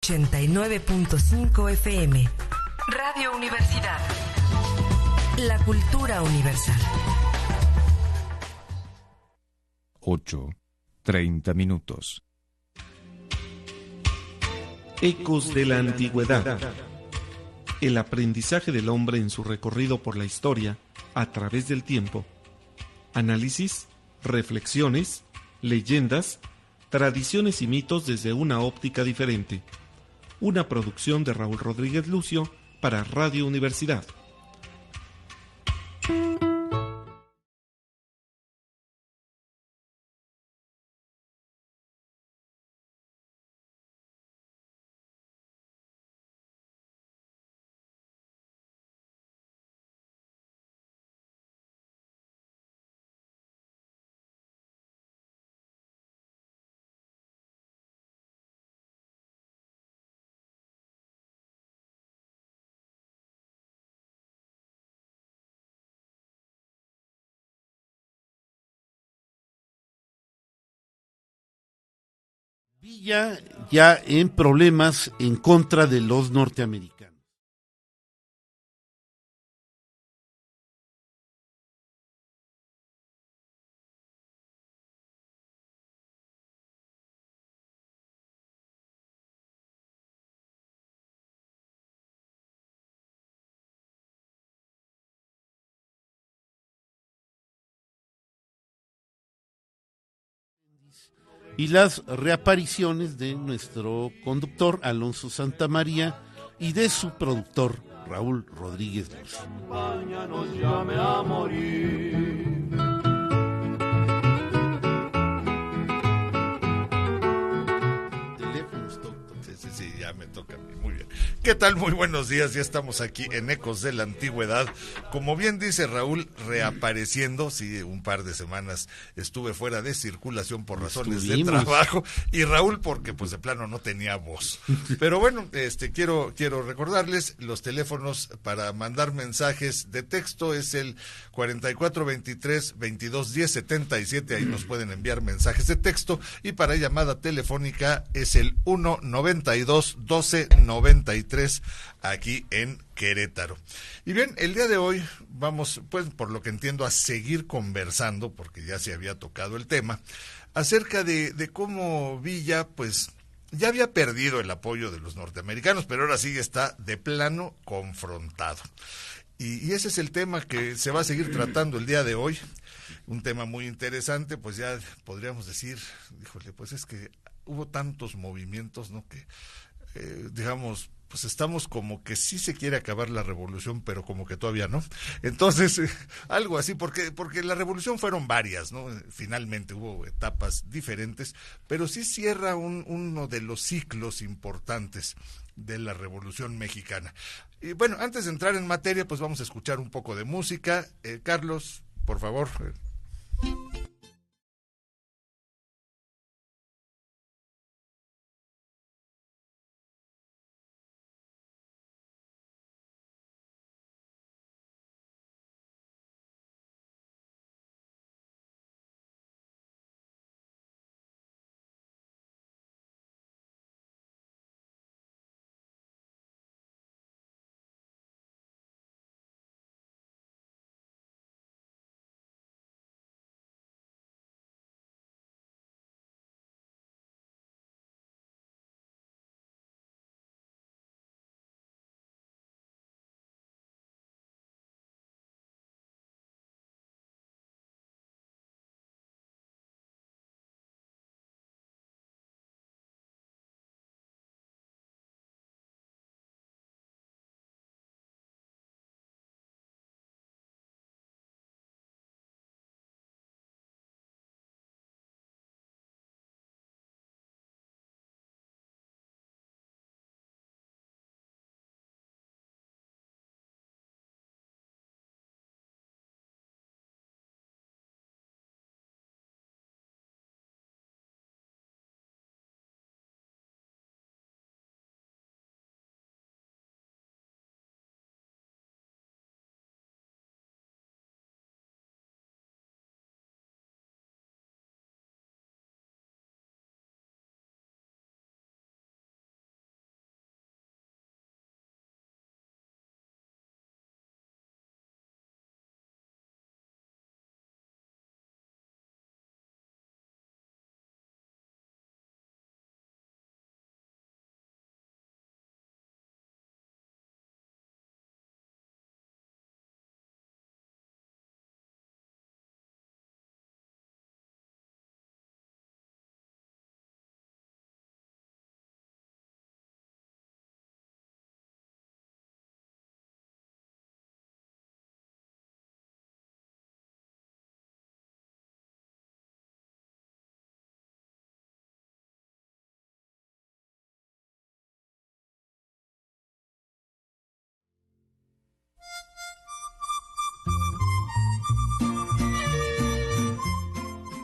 89.5 FM. Radio Universidad. La cultura universal. 8:30. Ecos de la antigüedad. El aprendizaje del hombre en su recorrido por la historia a través del tiempo. Análisis, reflexiones, leyendas, tradiciones y mitos desde una óptica diferente. Una producción de Raúl Rodríguez Lucio para Radio Universidad. Villa ya en problemas en contra de los norteamericanos. Y las reapariciones de nuestro conductor Alonso Santamaría y de su productor Raúl Rodríguez Lucio. Teléfonos, doctor. Sí, ya me toca a mí. Muy bien. ¿Qué tal? Muy buenos días. Ya estamos aquí en Ecos de la Antigüedad. Como bien dice Raúl, reapareciendo. Sí, un par de semanas estuve fuera de circulación por razones de trabajo. Y Raúl porque pues de plano no tenía voz. Pero bueno, quiero recordarles los teléfonos para mandar mensajes de texto. Es el 4423-221077. Ahí nos pueden enviar mensajes de texto. Y para llamada telefónica es el 192-1293 aquí en Querétaro. Y bien, el día de hoy vamos, pues por lo que entiendo, a seguir conversando, porque ya se había tocado el tema, acerca de cómo Villa, pues, ya había perdido el apoyo de los norteamericanos, pero ahora sí está de plano confrontado. Y ese es el tema que se va a seguir tratando el día de hoy. Un tema muy interesante, pues ya podríamos decir, híjole, pues es que hubo tantos movimientos, ¿no? Que digamos, pues estamos como que sí se quiere acabar la revolución, pero como que todavía no. Entonces, algo así, porque la revolución fueron varias, ¿no? Finalmente hubo etapas diferentes, pero sí cierra uno de los ciclos importantes de la Revolución Mexicana. Y bueno, antes de entrar en materia, pues vamos a escuchar un poco de música. Carlos, por favor.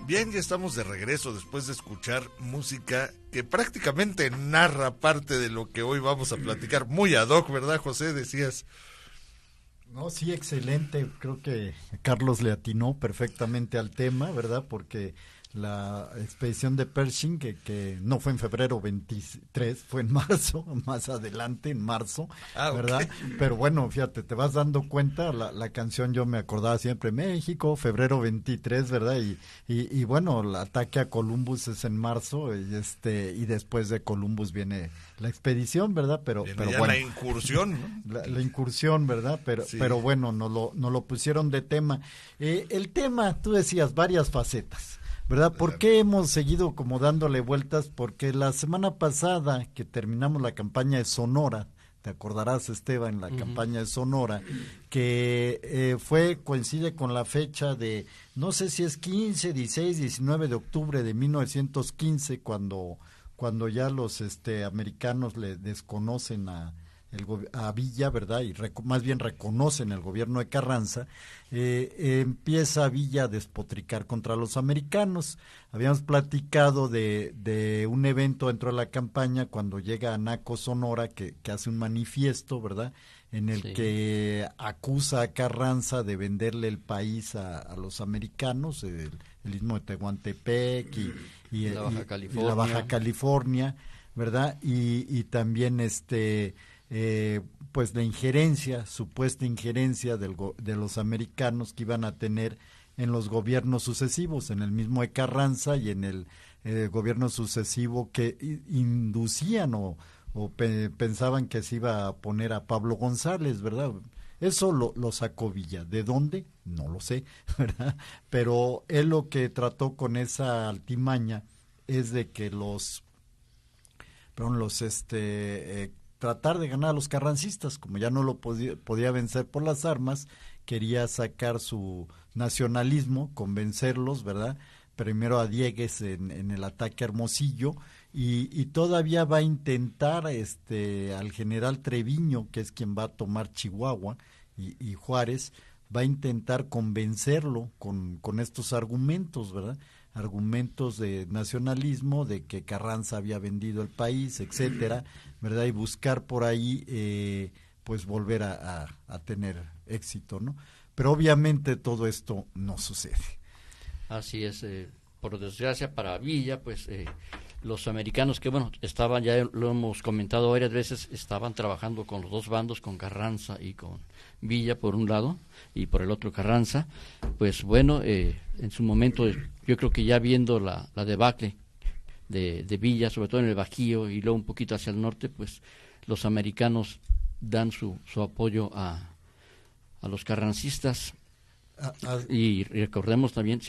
Bien, ya estamos de regreso después de escuchar música que prácticamente narra parte de lo que hoy vamos a platicar. Muy ad hoc, ¿verdad, José? Decías. No, sí, excelente. Creo que Carlos le atinó perfectamente al tema, ¿verdad? Porque la expedición de Pershing, que no fue en febrero 23, fue en marzo, más adelante, en marzo, ¿verdad? Okay. Pero bueno, fíjate, te vas dando cuenta, la canción yo me acordaba siempre, México, febrero 23, ¿verdad? Y bueno, el ataque a Columbus es en marzo, y después de Columbus viene la expedición, ¿verdad? Pero bueno, la incursión, ¿no? La incursión, ¿verdad? Pero bueno, no lo pusieron de tema. El tema, tú decías, varias facetas, ¿verdad? ¿Por qué hemos seguido como dándole vueltas? Porque la semana pasada que terminamos la campaña de Sonora, te acordarás, Esteban, la campaña de Sonora, que coincide con la fecha de, no sé si es 15, 16, 19 de octubre de 1915, cuando ya los americanos le desconocen a Villa, ¿verdad? Y más bien reconocen el gobierno de Carranza, empieza Villa a despotricar contra los americanos. Habíamos platicado de un evento dentro de la campaña cuando llega a Naco, Sonora, que hace un manifiesto, ¿verdad? En el que acusa a Carranza de venderle el país a los americanos, el istmo de Tehuantepec y la Baja California, ¿verdad? Y también pues la injerencia, supuesta injerencia de los americanos que iban a tener en los gobiernos sucesivos, en el mismo de Carranza y en el gobierno sucesivo que inducían o pensaban que se iba a poner a Pablo González, ¿verdad? Eso lo sacó Villa. ¿De dónde? No lo sé, ¿verdad? Pero él lo que trató con esa altimaña es de que tratar de ganar a los carrancistas, como ya no lo podía vencer por las armas, quería sacar su nacionalismo, convencerlos, ¿verdad? Primero a Diegues en el ataque a Hermosillo, y todavía va a intentar al general Treviño, que es quien va a tomar Chihuahua, y Juárez, va a intentar convencerlo con estos argumentos, ¿verdad? Argumentos de nacionalismo, de que Carranza había vendido el país, etcétera, ¿verdad? Y buscar por ahí, pues volver a tener éxito, ¿no? Pero obviamente todo esto no sucede. Así es, por desgracia para Villa, pues los americanos que, bueno, estaban, ya lo hemos comentado varias veces, estaban trabajando con los dos bandos, con Carranza y con Villa por un lado, y por el otro Carranza, pues bueno, en su momento, yo creo que ya viendo la debacle de Villa, sobre todo en el Bajío y luego un poquito hacia el norte, pues los americanos dan su apoyo a los carrancistas. Y recordemos también,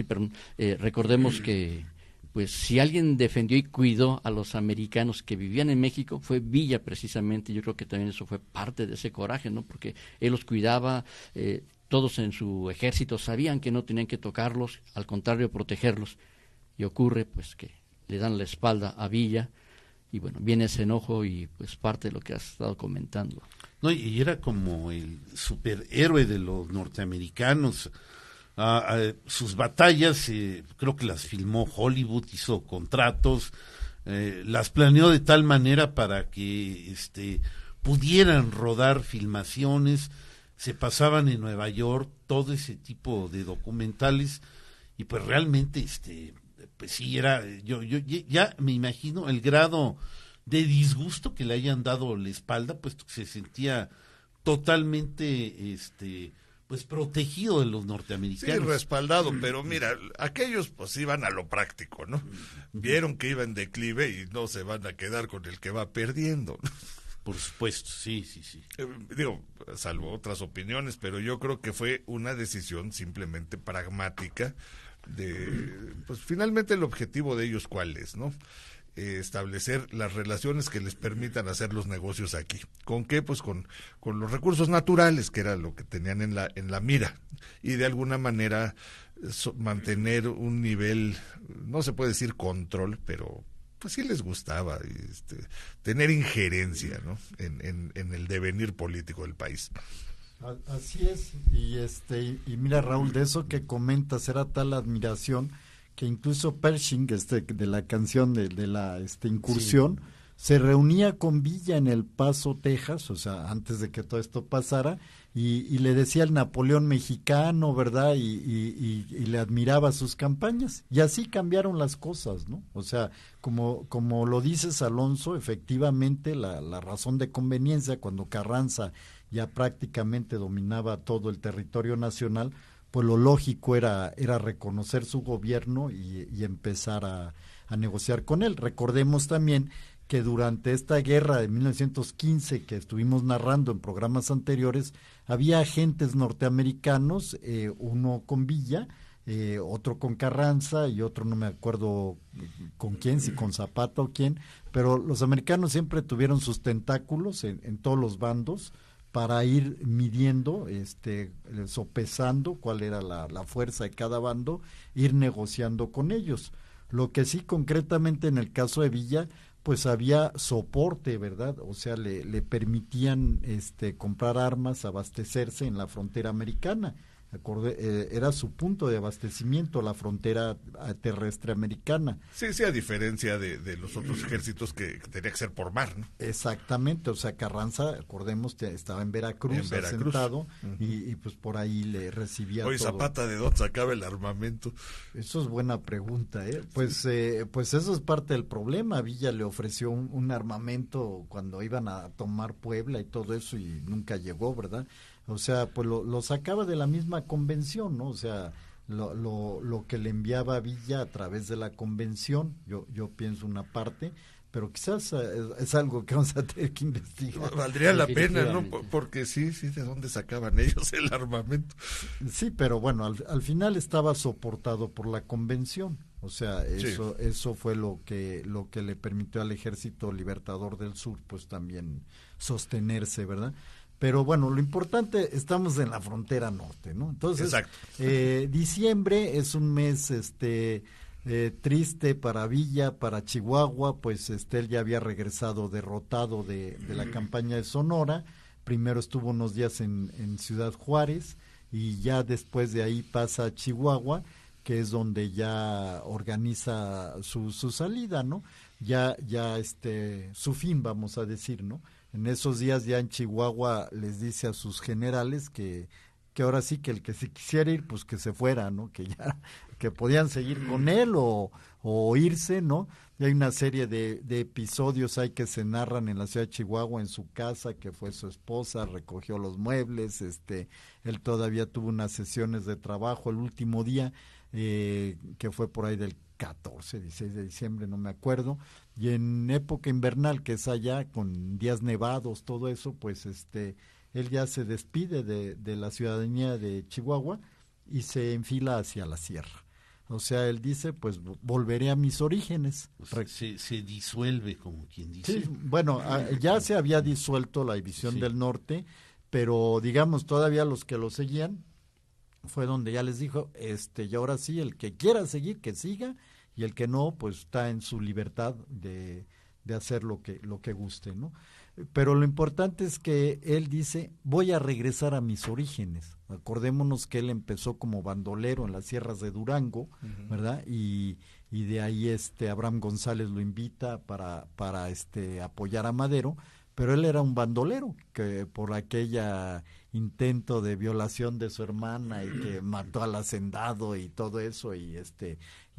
recordemos que pues si alguien defendió y cuidó a los americanos que vivían en México fue Villa precisamente. Yo creo que también eso fue parte de ese coraje, ¿no? Porque él los cuidaba, todos en su ejército sabían que no tenían que tocarlos, al contrario protegerlos, y ocurre pues que le dan la espalda a Villa y bueno, viene ese enojo y pues parte de lo que has estado comentando. No, y era como el superhéroe de los norteamericanos. Sus batallas creo que las filmó Hollywood, hizo contratos, las planeó de tal manera para que pudieran rodar filmaciones, se pasaban en Nueva York, todo ese tipo de documentales, y pues realmente pues sí era, yo ya me imagino el grado de disgusto que le hayan dado la espalda, puesto que se sentía totalmente pues protegido de los norteamericanos. Sí, respaldado, pero mira, aquellos pues iban a lo práctico, ¿no? Vieron que iba en declive y no se van a quedar con el que va perdiendo. Por supuesto, sí. Digo, salvo otras opiniones, pero yo creo que fue una decisión simplemente pragmática de, pues finalmente el objetivo de ellos cuál es, ¿no? Establecer las relaciones que les permitan hacer los negocios aquí. ¿Con qué? Pues con los recursos naturales, que era lo que tenían en la mira, y de alguna manera mantener un nivel, no se puede decir control, pero pues sí les gustaba tener injerencia, ¿no? en el devenir político del país. Así es, y mira, Raúl, de eso que comentas era tal admiración que incluso Pershing, de la canción de la incursión, se reunía con Villa en El Paso, Texas, o sea, antes de que todo esto pasara, y le decía el Napoleón mexicano, ¿verdad? Y le admiraba sus campañas. Y así cambiaron las cosas, ¿no? O sea, como lo dices, Alonso, efectivamente la razón de conveniencia, cuando Carranza ya prácticamente dominaba todo el territorio nacional, pues lo lógico era reconocer su gobierno y empezar a negociar con él. Recordemos también que durante esta guerra de 1915 que estuvimos narrando en programas anteriores, había agentes norteamericanos, uno con Villa, otro con Carranza y otro no me acuerdo con quién, si con Zapata o quién, pero los americanos siempre tuvieron sus tentáculos en todos los bandos para ir midiendo, sopesando cuál era la fuerza de cada bando, ir negociando con ellos. Lo que sí concretamente en el caso de Villa, pues había soporte, ¿verdad? O sea, le permitían comprar armas, abastecerse en la frontera americana. Era su punto de abastecimiento, la frontera terrestre americana. Sí, a diferencia de los otros ejércitos que tenía que ser por mar, ¿no? Exactamente, o sea, Carranza, acordemos que estaba en Veracruz. Asentado, y pues por ahí le recibía todo. Zapata, ¿de dónde sacaba el armamento? Eso es buena pregunta, ¿eh? Pues eso es parte del problema. Villa le ofreció un armamento cuando iban a tomar Puebla y todo eso y nunca llegó, ¿verdad? O sea, pues lo sacaba de la misma convención, ¿no? O sea, lo que le enviaba a Villa a través de la convención, yo pienso una parte, pero quizás es algo que vamos a tener que investigar. Valdría la pena, ¿no? Porque sí, ¿de dónde sacaban ellos el armamento? Sí, pero bueno, al final estaba soportado por la convención. O sea, eso fue lo que le permitió al Ejército Libertador del Sur, pues también sostenerse, ¿verdad? Pero bueno, lo importante, estamos en la frontera norte, ¿no? Entonces, diciembre es un mes triste para Villa, para Chihuahua, pues él ya había regresado derrotado de la campaña de Sonora. Primero estuvo unos días en Ciudad Juárez y ya después de ahí pasa a Chihuahua, que es donde ya organiza su salida, ¿no? Ya su fin, vamos a decir, ¿no? En esos días ya en Chihuahua les dice a sus generales que ahora sí que el que se quisiera ir, pues que se fuera, ¿no? Que podían seguir con él o irse, ¿no? Y hay una serie de episodios ahí que se narran en la ciudad de Chihuahua, en su casa, que fue su esposa, recogió los muebles, él todavía tuvo unas sesiones de trabajo el último día, que fue por ahí del 14, 16 de diciembre, no me acuerdo, y en época invernal, que es allá, con días nevados, todo eso, pues él ya se despide de la ciudadanía de Chihuahua y se enfila hacia la sierra. O sea, él dice, pues volveré a mis orígenes. Se disuelve, como quien dice. Sí, bueno, ya se había disuelto la División del Norte, pero digamos, todavía los que lo seguían, fue donde ya les dijo, y ahora sí, el que quiera seguir, que siga, y el que no, pues está en su libertad de hacer lo que guste, ¿no? Pero lo importante es que él dice, voy a regresar a mis orígenes. Acordémonos que él empezó como bandolero en las sierras de Durango, ¿verdad? Y de ahí Abraham González lo invita para apoyar a Madero, pero él era un bandolero que por aquella intento de violación de su hermana y que mató al hacendado y todo eso y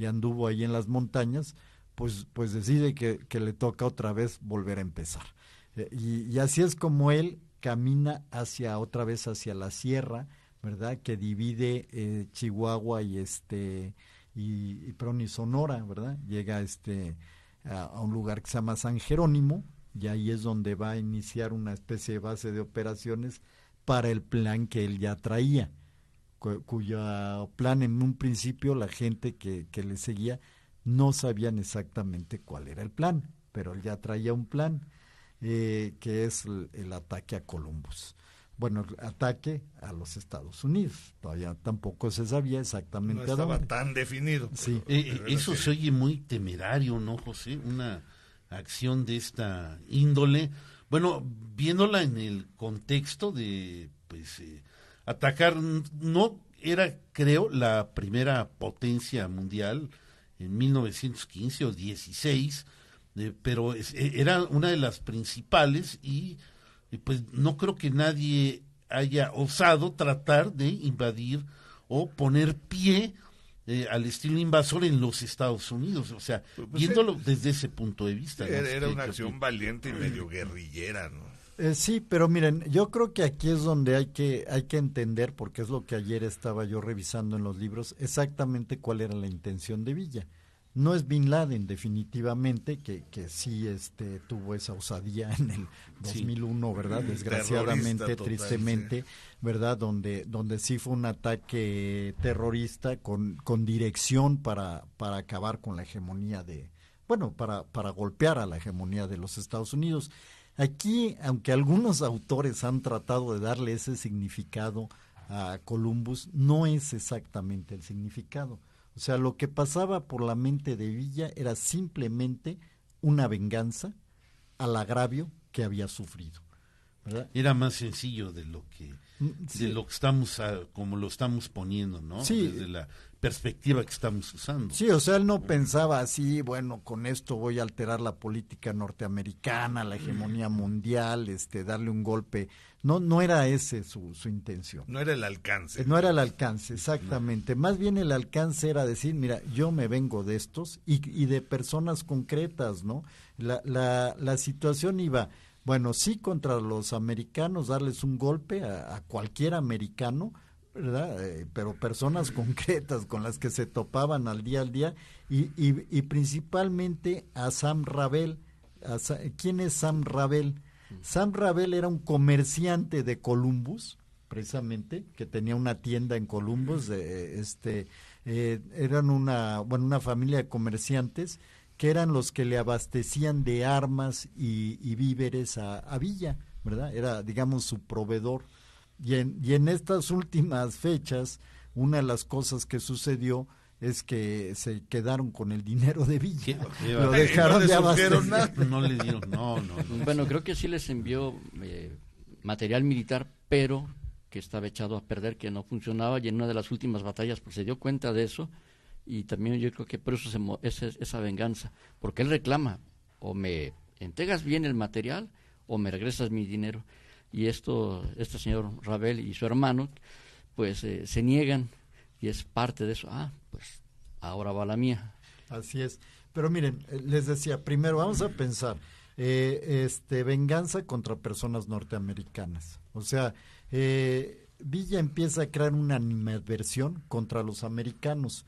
anduvo ahí en las montañas, pues decide que le toca otra vez volver a empezar. Y así es como él camina otra vez hacia la sierra, ¿verdad? Que divide Chihuahua y Sonora, ¿verdad? Llega a un lugar que se llama San Jerónimo, y ahí es donde va a iniciar una especie de base de operaciones para el plan que él ya traía, cuyo plan en un principio la gente que le seguía no sabían exactamente cuál era el plan, pero él ya traía un plan, que es el ataque a Columbus. Bueno, el ataque a los Estados Unidos. Todavía tampoco se sabía exactamente no estaba tan definido. Sí. Eso se oye muy temerario, ¿no, José? Una acción de esta índole. Bueno, viéndola en el contexto de, atacar, no era, creo, la primera potencia mundial en 1915 o 16, pero era una de las principales y pues no creo que nadie haya osado tratar de invadir o poner pie al estilo invasor en los Estados Unidos, o sea, Pues viéndolo desde ese punto de vista. Era una acción valiente y medio guerrillera, ¿no? Sí, pero miren, yo creo que aquí es donde hay que entender, porque es lo que ayer estaba yo revisando en los libros, exactamente cuál era la intención de Villa. No es Bin Laden, definitivamente, que sí tuvo esa osadía en el 2001, ¿verdad? Desgraciadamente, total, tristemente, sí. ¿verdad? Donde sí fue un ataque terrorista con dirección para acabar con la hegemonía para golpear a la hegemonía de los Estados Unidos. Aquí, aunque algunos autores han tratado de darle ese significado a Columbus, no es exactamente el significado. O sea, lo que pasaba por la mente de Villa era simplemente una venganza al agravio que había sufrido, ¿verdad? Era más sencillo de lo que estamos como lo estamos poniendo, ¿no? Sí. Desde la perspectiva que estamos usando. Sí, o sea, él no pensaba así, bueno, con esto voy a alterar la política norteamericana, la hegemonía mundial, darle un golpe. No era ese su intención. No era el alcance. No era el alcance, exactamente. Más bien el alcance era decir, mira, yo me vengo de estos y de personas concretas, ¿no? La situación iba, bueno, sí contra los americanos, darles un golpe a cualquier americano, ¿verdad? Pero personas concretas con las que se topaban al día y principalmente a Sam Ravel. ¿Quién es Sam Ravel? Sam Ravel era un comerciante de Columbus, precisamente, que tenía una tienda en Columbus. Eran una familia de comerciantes que eran los que le abastecían de armas y víveres a Villa, ¿verdad? Era, digamos, su proveedor. Y en estas últimas fechas, una de las cosas que sucedió es que se quedaron con el dinero de Villa. Lo dejaron de abastecer. No le dieron, no. Bueno, creo que sí les envió material militar, pero que estaba echado a perder, que no funcionaba, y en una de las últimas batallas pues se dio cuenta de eso, y también yo creo que por eso esa venganza, porque él reclama, o me entregas bien el material, o me regresas mi dinero. Y este señor Ravel y su hermano pues se niegan, y es parte de eso. Pues ahora va la mía. Así es. Pero miren, les decía, primero vamos a pensar venganza contra personas norteamericanas. O sea, Villa empieza a crear una animadversión contra los americanos,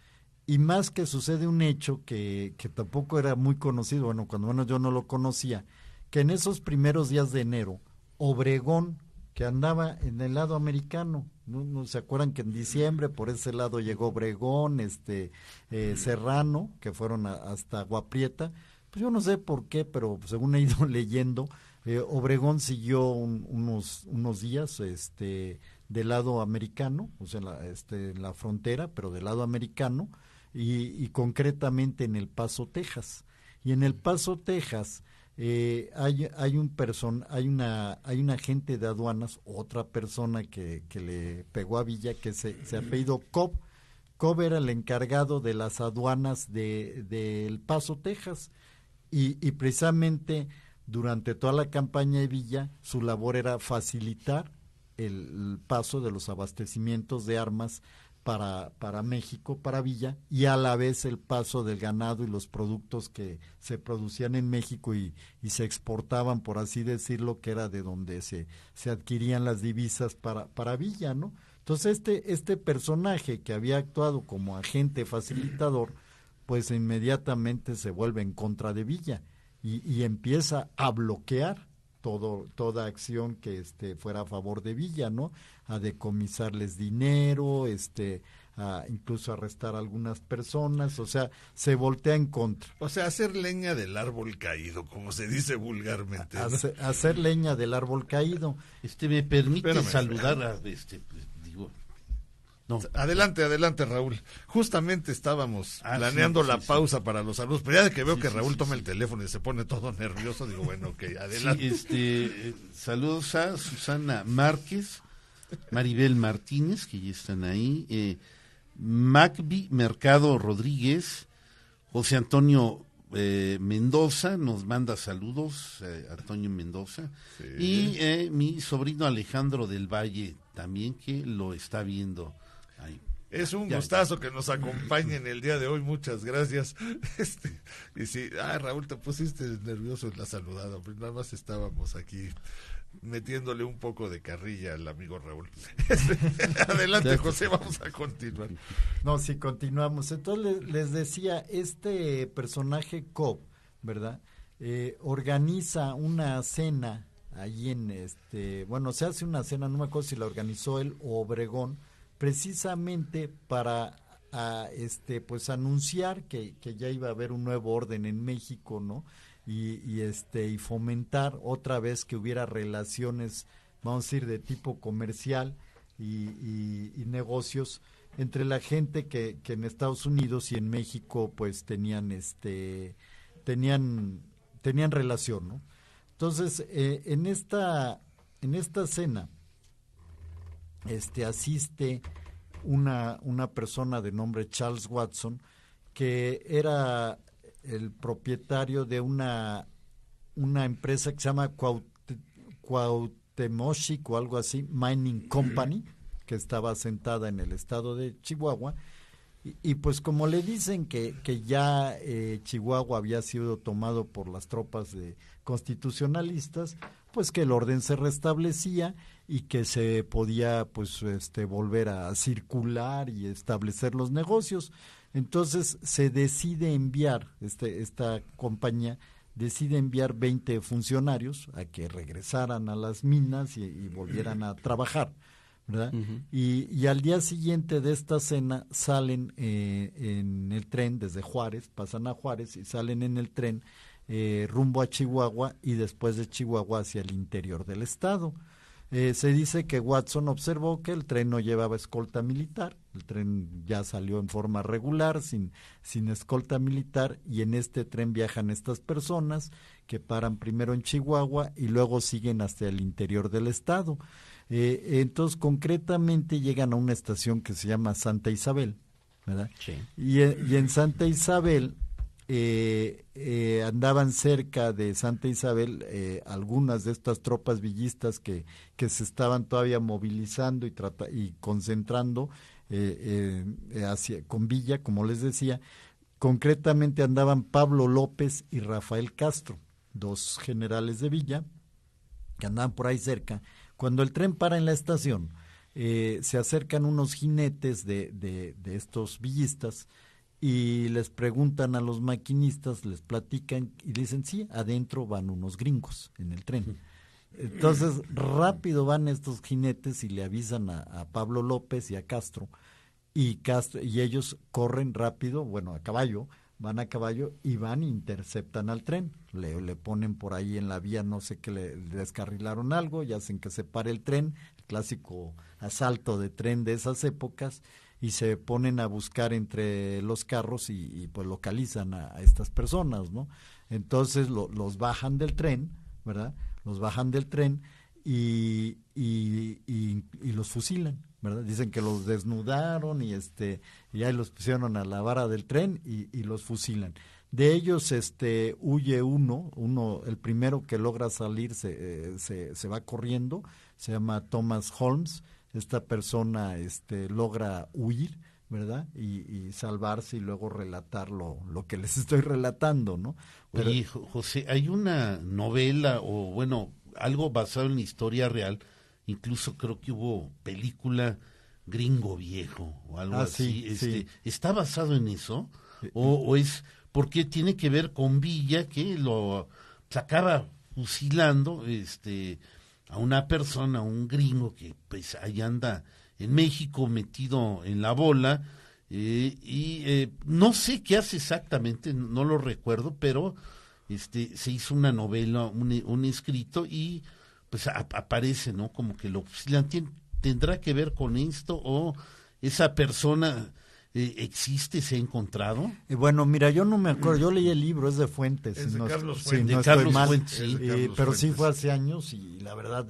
y más que sucede un hecho que tampoco era muy conocido, bueno, cuando menos yo no lo conocía, que en esos primeros días de enero Obregón, que andaba en el lado americano, ¿no se acuerdan que en diciembre por ese lado llegó Obregón, Serrano, que fueron hasta Agua-Prieta? Pues yo no sé por qué, pero según he ido leyendo, Obregón siguió unos días del lado americano, o sea, en la frontera, pero del lado americano, y concretamente en El Paso, Texas. Y en El Paso, Texas, hay un agente de aduanas, otra persona que le pegó a Villa, que se apellidó Cobb. Cobb era el encargado de las aduanas de El Paso, Texas, y precisamente durante toda la campaña de Villa su labor era facilitar el paso de los abastecimientos de armas para México, para Villa, y a la vez el paso del ganado y los productos que se producían en México y se exportaban, por así decirlo, que era de donde se adquirían las divisas para Villa, ¿no? Entonces este personaje que había actuado como agente facilitador, pues inmediatamente se vuelve en contra de Villa y empieza a bloquear toda acción que fuera a favor de Villa, ¿no? A decomisarles dinero, a incluso arrestar a algunas personas, o sea, se voltea en contra. O sea, hacer leña del árbol caído, como se dice vulgarmente, ¿no? Hacer leña del árbol caído. Me permite Espérame. saludar a No. Adelante, Raúl. Justamente estábamos planeando la pausa para los saludos, pero ya de que veo que Raúl toma el teléfono y se pone todo nervioso, digo, bueno, ok, adelante. Saludos a Susana Márquez, Maribel Martínez, que ya están ahí, Macbi Mercado Rodríguez, José Antonio Mendoza nos manda saludos, Antonio Mendoza, sí. Y mi sobrino Alejandro del Valle también, que lo está viendo ahí. Es un gustazo que nos acompañen el día de hoy, muchas gracias. Y sí, Raúl, te pusiste nervioso en la saludada, pues nada más estábamos aquí metiéndole un poco de carrilla al amigo Raúl. Adelante, José, vamos a continuar. No, sí, continuamos. Entonces les decía, este personaje Cobb, ¿verdad? Organiza una cena allí se hace una cena, no me acuerdo si la organizó él o Obregón, precisamente para pues anunciar que ya iba a haber un nuevo orden en México, ¿no? Y fomentar otra vez que hubiera relaciones, vamos a decir, de tipo comercial y negocios entre la gente que en Estados Unidos y en México pues tenían relación, ¿no? Entonces, en esta cena asiste una persona de nombre Charles Watson, que era el propietario de una empresa que se llama Cuauhtemoc o algo así, Mining Company, que estaba asentada en el estado de Chihuahua, y pues como le dicen que ya Chihuahua había sido tomado por las tropas constitucionalistas, pues que el orden se restablecía y que se podía pues volver a circular y establecer los negocios. Entonces se decide enviar, esta compañía decide enviar 20 funcionarios a que regresaran a las minas y volvieran a trabajar, ¿verdad? Uh-huh. Y al día siguiente de esta cena salen en el tren desde Juárez, pasan a Juárez y salen en el tren rumbo a Chihuahua y después de Chihuahua hacia el interior del estado. Se dice que Watson observó que el tren no llevaba escolta militar, el tren ya salió en forma regular, sin escolta militar, y en este tren viajan estas personas que paran primero en Chihuahua y luego siguen hasta el interior del estado. Entonces, concretamente llegan a una estación que se llama Santa Isabel, ¿verdad? Sí. Y en Santa Isabel andaban cerca de Santa Isabel algunas de estas tropas villistas que se estaban todavía movilizando y concentrando con Villa, como les decía. Concretamente andaban Pablo López y Rafael Castro, dos generales de Villa que andaban por ahí cerca. Cuando el tren para en la estación, se acercan unos jinetes de estos villistas y les preguntan a los maquinistas, les platican y dicen, sí, adentro van unos gringos en el tren. Entonces, rápido van estos jinetes y le avisan a Pablo López y a Castro, y ellos corren rápido, a caballo, van a caballo y van e interceptan al tren. Le ponen por ahí en la vía, no sé qué, le descarrilaron algo y hacen que se pare el tren, el clásico asalto de tren de esas épocas, y se ponen a buscar entre los carros y pues localizan a estas personas, ¿no? Entonces los bajan del tren, ¿verdad? Los bajan del tren y los fusilan, ¿verdad? Dicen que los desnudaron y ahí los pusieron a la vara del tren y los fusilan. De ellos huye uno, el primero que logra salir se va corriendo, se llama Thomas Holmes. Esta persona logra huir, ¿verdad? Y salvarse y luego relatar lo que les estoy relatando, ¿no? Pero, oye, José, hay una novela algo basado en la historia real, incluso creo que hubo película Gringo Viejo o algo así. Sí. ¿Está basado en eso? ¿O es porque tiene que ver con Villa, que lo acaba fusilando a una persona, un gringo que pues ahí anda en México metido en la bola, y no sé qué hace exactamente, no lo recuerdo, pero se hizo una novela, un escrito, y pues aparece, ¿no? Como que lo fusilan. ¿Tendrá que ver con esto o esa persona ¿Existe? ¿Se ha encontrado? Bueno, mira, yo no me acuerdo, yo leí el libro, es de Fuentes. Es de Carlos sí, Fuentes. no De estoy Carlos mal, Fuentes, sí. Es de Carlos pero sí Fuentes. fue hace años y la verdad,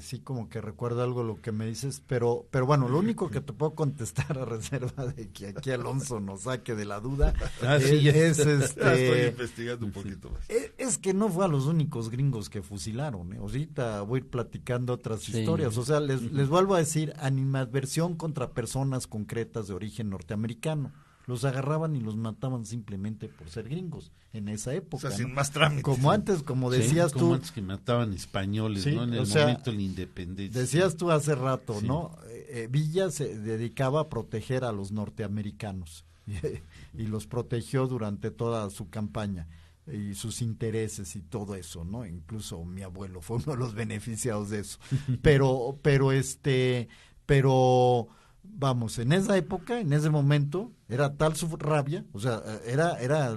sí como que recuerdo algo lo que me dices, pero bueno, lo único que te puedo contestar a reserva de que aquí Alonso nos saque de la duda Sí, ya. Ya estoy investigando un poquito más. es que no fue a los únicos gringos que fusilaron, ahorita voy a ir platicando otras historias, o sea, les vuelvo a decir, animadversión contra personas concretas de origen norteamericano. Los agarraban y los mataban simplemente por ser gringos en esa O época. sea, sin ¿no? más trámites. Como antes, como decías Como tú, antes que mataban españoles, Sí, ¿no? En o el sea, momento de la independencia. decías tú hace rato, Sí. ¿no? Villa se dedicaba a proteger a los norteamericanos y los protegió durante toda su campaña y sus intereses y todo eso, ¿no? Incluso mi abuelo fue uno de los beneficiados de eso. Pero vamos, en esa época, en ese momento, era tal su rabia, o sea,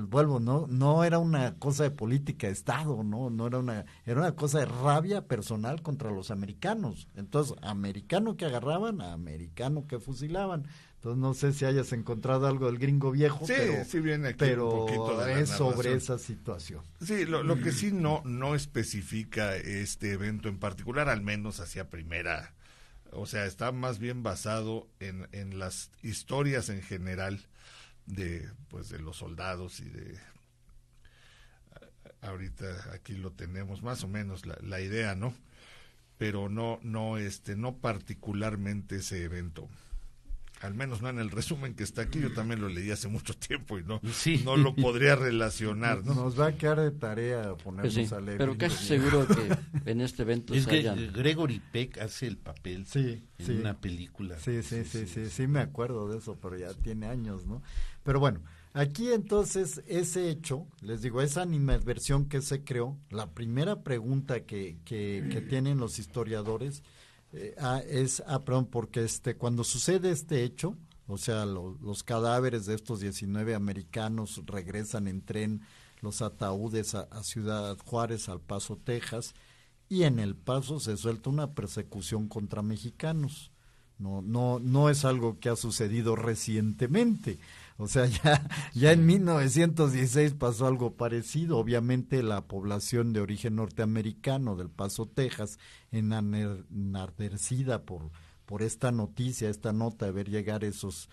vuelvo, no era una cosa de política de Estado, no era una cosa de rabia personal contra los americanos. Entonces, americano que agarraban, americano que fusilaban. Entonces, no sé si hayas encontrado algo del gringo viejo, Sí, sí viene aquí pero un poquito de la es sobre narración. esa situación. Sí, lo que sí no especifica este evento en particular, al menos hacia primera. O sea, está más bien basado en las historias en general de los soldados y de ahorita aquí lo tenemos más o menos la idea, ¿no? Pero no particularmente ese evento. Al menos no en el resumen que está aquí, yo también lo leí hace mucho tiempo y no lo podría relacionar, ¿no? Nos va a quedar de tarea ponernos Pues sí, a leer. pero casi seguro que en este evento Es se que hayan... Gregory Peck hace el papel Sí, en sí. una película. Sí, me acuerdo de eso, pero ya tiene años, ¿no? Pero bueno, aquí entonces ese hecho, les digo, esa animadversión que se creó, la primera pregunta que tienen los historiadores perdón, porque cuando sucede este hecho, o sea, los cadáveres de estos 19 americanos regresan en tren, los ataúdes a Ciudad Juárez, al Paso, Texas, y en El Paso se suelta una persecución contra mexicanos. No es algo que ha sucedido recientemente. O sea, ya en 1916 pasó algo parecido. Obviamente la población de origen norteamericano del Paso, Texas, enardecida por esta noticia, esta nota de ver llegar esos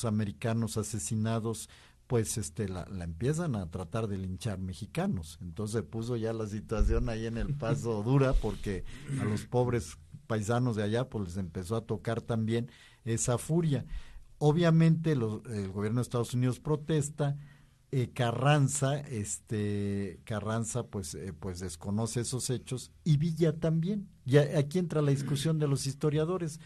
americanos asesinados, pues la empiezan a tratar de linchar mexicanos. Entonces puso ya la situación ahí en El Paso dura, porque a los pobres paisanos de allá pues les empezó a tocar también esa furia. Obviamente el gobierno de Estados Unidos protesta, Carranza pues desconoce esos hechos, y Villa también. Y aquí entra la discusión de los historiadores.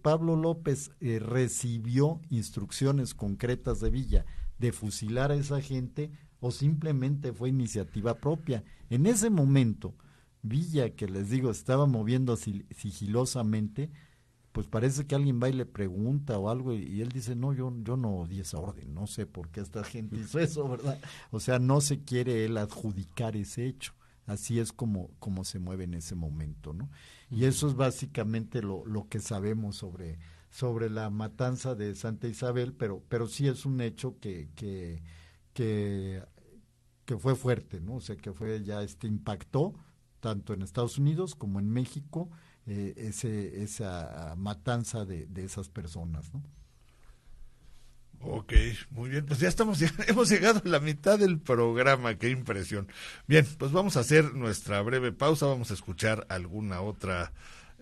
Pablo López recibió instrucciones concretas de Villa de fusilar a esa gente, o simplemente fue iniciativa propia. En ese momento, Villa, que les digo, estaba moviendo sigilosamente, pues parece que alguien va y le pregunta o algo, y él dice, no, yo no di esa orden, no sé por qué esta gente hizo eso, ¿verdad? O sea, no se quiere él adjudicar ese hecho. Así es como se mueve en ese momento, ¿no? Y eso es básicamente lo que sabemos sobre la matanza de Santa Isabel, pero sí es un hecho que fue fuerte, ¿no? O sea, que impactó tanto en Estados Unidos como en México, esa matanza de esas personas, ¿no? Ok, muy bien, pues hemos llegado a la mitad del programa, qué impresión. Bien, pues vamos a hacer nuestra breve pausa, vamos a escuchar alguna otra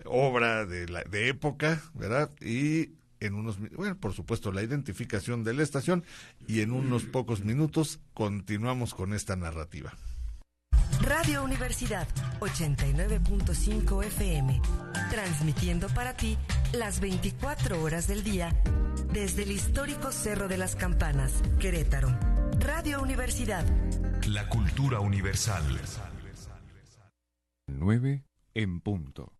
obra de época, ¿verdad? Y por supuesto, la identificación de la estación, y en unos pocos minutos continuamos con esta narrativa. Radio Universidad 89.5 FM, transmitiendo para ti las 24 horas del día desde el histórico Cerro de las Campanas, Querétaro. Radio Universidad. La cultura universal. 9 en punto.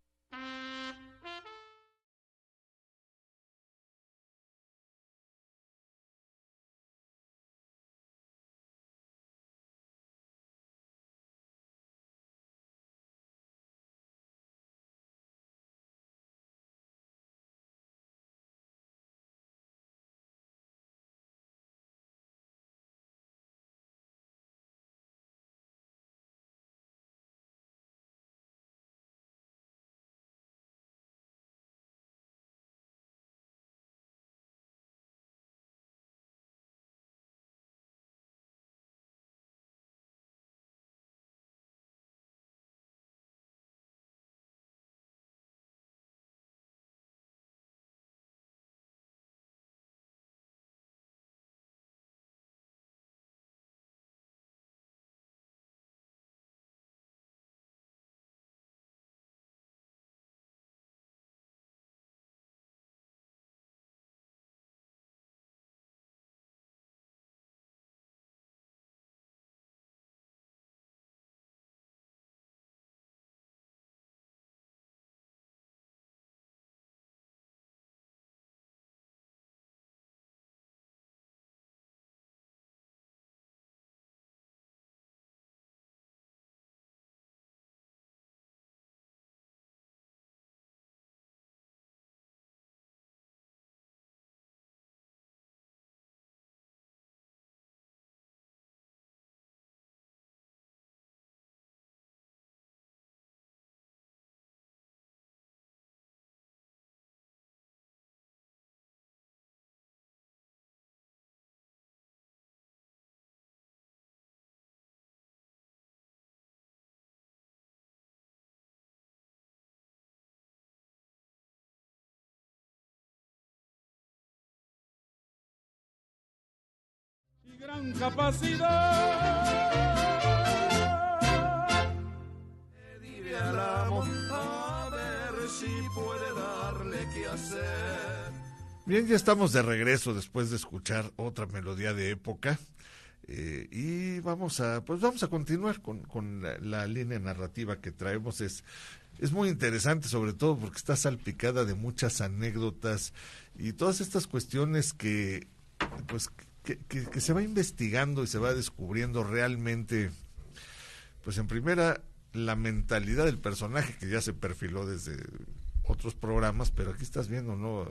Gran capacidad. Dile al amo a ver si puede darle qué hacer. Bien, ya estamos de regreso después de escuchar otra melodía de época. Y vamos a continuar con la línea narrativa que traemos. Es muy interesante, sobre todo porque está salpicada de muchas anécdotas y todas estas cuestiones que se va investigando y se va descubriendo realmente, pues en primera, la mentalidad del personaje que ya se perfiló desde otros programas, pero aquí estás viendo, ¿no?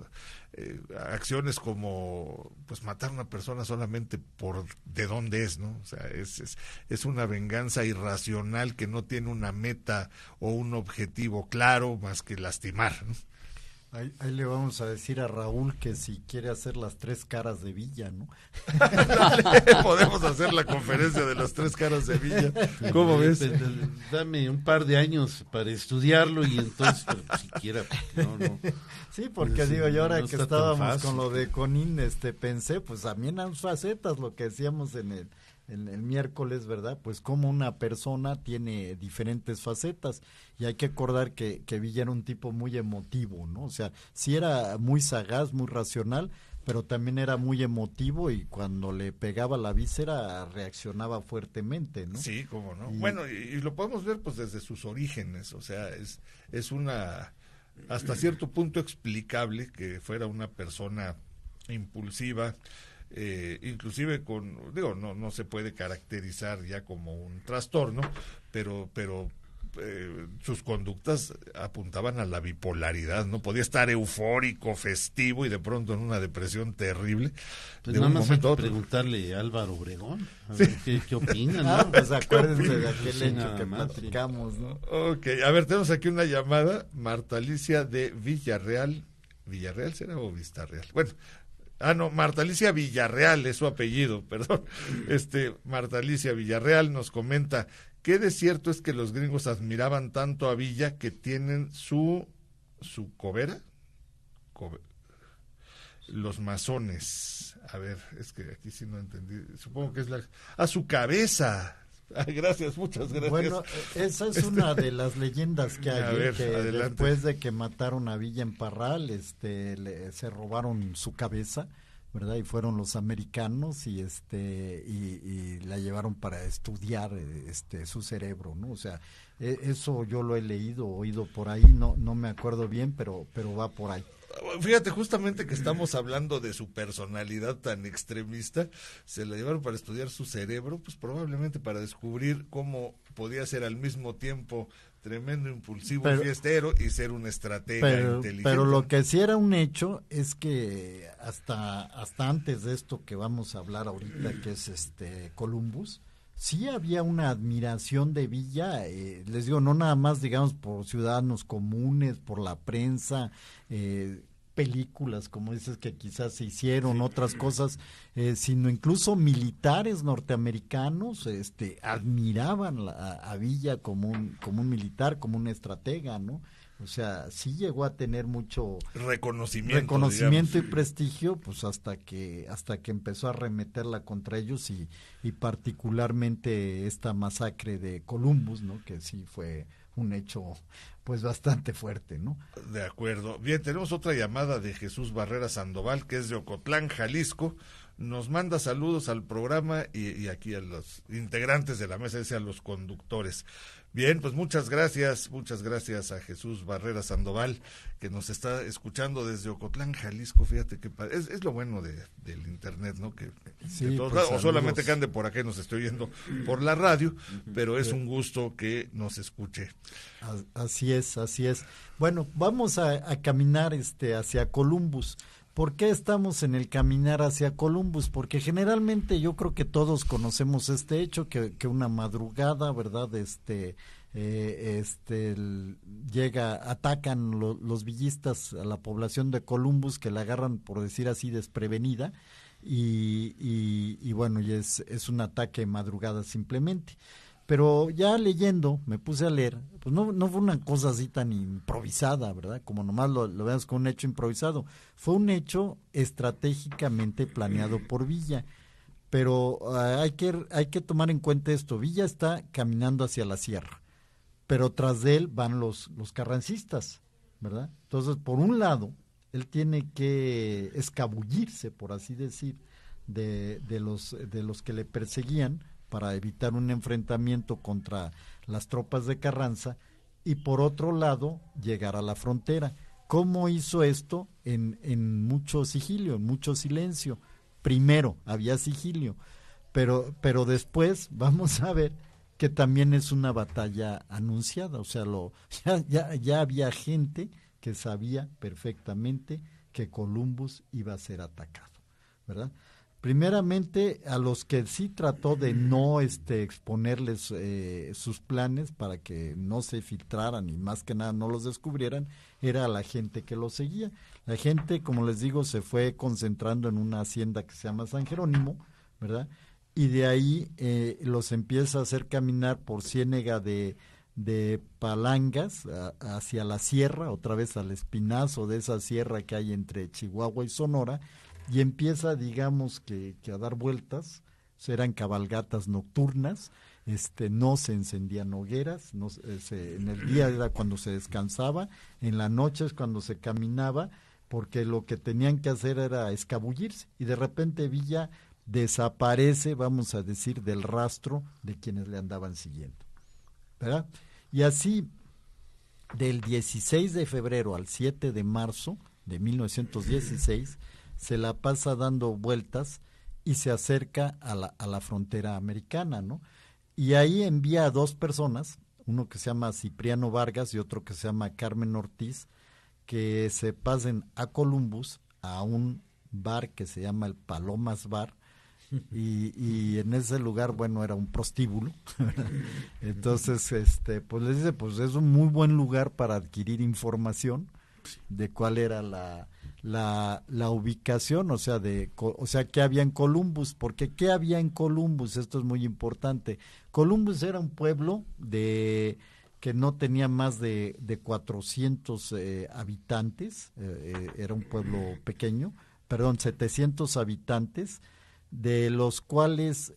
Acciones como pues matar a una persona solamente por de dónde es, ¿no? O sea, es una venganza irracional que no tiene una meta o un objetivo claro más que lastimar, ¿no? Ahí le vamos a decir a Raúl que si quiere hacer las 3 caras de Villa, ¿no? Podemos hacer la conferencia de las 3 caras de Villa. ¿Cómo ves? Dame un par de años para estudiarlo y entonces, pero siquiera, no. Sí, porque pues, digo, yo ahora no que está tan estábamos fácil. con lo de Conin, pensé, pues también hay facetas, lo que decíamos en el miércoles, ¿verdad? Pues como una persona tiene diferentes facetas y hay que acordar que Villa era un tipo muy emotivo, ¿no? O sea, sí era muy sagaz, muy racional, pero también era muy emotivo y cuando le pegaba la víscera reaccionaba fuertemente, ¿no? Sí, cómo no. Bueno, y lo podemos ver pues desde sus orígenes, o sea, es una hasta cierto punto explicable que fuera una persona impulsiva, inclusive no se puede caracterizar ya como un trastorno, pero sus conductas apuntaban a la bipolaridad, ¿no? Podía estar eufórico, festivo y de pronto en una depresión terrible. Pues de nada un más hay momento que a otro. preguntarle a Álvaro Obregón, a ver qué opina, ¿no? Pues acuérdense de aquel Sí, hecho nada que más, platicamos, ¿no? Ok, a ver, tenemos aquí una llamada, Marta Alicia de Villarreal. ¿Villarreal será o Vistarreal? Bueno, no, Marta Alicia Villarreal es su apellido, perdón. Marta Alicia Villarreal nos comenta: ¿qué de cierto es que los gringos admiraban tanto a Villa que tienen su cobera? Los masones. A ver, es que aquí sí no entendí. Supongo que es su cabeza. Ay, gracias, muchas gracias. Bueno, esa es una de las leyendas que hay, A ver, que adelante. después de que mataron a Villa en Parral, se robaron su cabeza, ¿verdad? Y fueron los americanos y y la llevaron para estudiar su cerebro, ¿no? O sea, eso yo lo he leído, oído por ahí, no me acuerdo bien, pero va por ahí. Fíjate, justamente que estamos hablando de su personalidad tan extremista, se la llevaron para estudiar su cerebro, pues probablemente para descubrir cómo podía ser al mismo tiempo tremendo, impulsivo, fiestero y ser un estratega inteligente. Pero lo que sí era un hecho es que hasta antes de esto que vamos a hablar ahorita, que es Columbus, sí había una admiración de Villa, les digo, no nada más, digamos, por ciudadanos comunes, por la prensa, películas, como dices, que quizás se hicieron, otras cosas, sino incluso militares norteamericanos admiraban a Villa como un militar, como un estratega, ¿no? O sea, sí llegó a tener mucho reconocimiento y prestigio, pues hasta que empezó a arremeterla contra ellos y particularmente esta masacre de Columbus, ¿no? Que sí fue un hecho pues bastante fuerte, ¿no? De acuerdo. Bien, tenemos otra llamada de Jesús Barrera Sandoval, que es de Ocotlán, Jalisco. Nos manda saludos al programa y aquí a los integrantes de la mesa, a los conductores. Bien, pues muchas gracias a Jesús Barrera Sandoval, que nos está escuchando desde Ocotlán, Jalisco. Fíjate que es lo bueno del internet, ¿no? Que todos, pues, o solamente que ande por acá y nos esté oyendo por la radio, pero es un gusto que nos escuche. Así es. Bueno, vamos a caminar hacia Columbus. ¿Por qué estamos en el caminar hacia Columbus? Porque generalmente yo creo que todos conocemos este hecho, que una madrugada, ¿verdad? Atacan los villistas a la población de Columbus, que la agarran, por decir así, desprevenida, y bueno, y es un ataque de madrugada simplemente. Pero ya leyendo, me puse a leer, pues no fue una cosa así tan improvisada, ¿verdad? Como nomás lo veamos con un hecho improvisado. Fue un hecho estratégicamente planeado por Villa. pero hay que tomar en cuenta esto. Villa está caminando hacia la sierra, pero tras de él van los carrancistas, ¿verdad? Entonces, por un lado, él tiene que escabullirse, por así decir, de los que le perseguían para evitar un enfrentamiento contra las tropas de Carranza, y por otro lado, llegar a la frontera. ¿Cómo hizo esto? En mucho sigilio, en mucho silencio. Primero había sigilio, pero después vamos a ver que también es una batalla anunciada, o sea, ya había gente que sabía perfectamente que Columbus iba a ser atacado, ¿verdad? Primeramente, a los que sí trató de no exponerles sus planes para que no se filtraran y más que nada no los descubrieran, era la gente que lo seguía. La gente, como les digo, se fue concentrando en una hacienda que se llama San Jerónimo, ¿verdad? Y de ahí los empieza a hacer caminar por ciénega de Palangas hacia la sierra, otra vez al espinazo de esa sierra que hay entre Chihuahua y Sonora, y empieza, digamos, que a dar vueltas. Eran cabalgatas nocturnas, no se encendían hogueras, en el día era cuando se descansaba, en la noche es cuando se caminaba, porque lo que tenían que hacer era escabullirse, y de repente Villa desaparece, vamos a decir, del rastro de quienes le andaban siguiendo, ¿verdad? Y así, del 16 de febrero al 7 de marzo de 1916, se la pasa dando vueltas y se acerca a la frontera americana, ¿no? Y ahí envía a 2 personas, uno que se llama Cipriano Vargas y otro que se llama Carmen Ortiz, que se pasen a Columbus, a un bar que se llama el Palomas Bar, y en ese lugar, bueno, era un prostíbulo. Entonces, pues les dice, pues es un muy buen lugar para adquirir información de cuál era la ubicación, o sea, qué había en Columbus, porque qué había en Columbus, esto es muy importante. Columbus era un pueblo que no tenía más de 400 habitantes, era un pueblo pequeño, 700 habitantes, de los cuales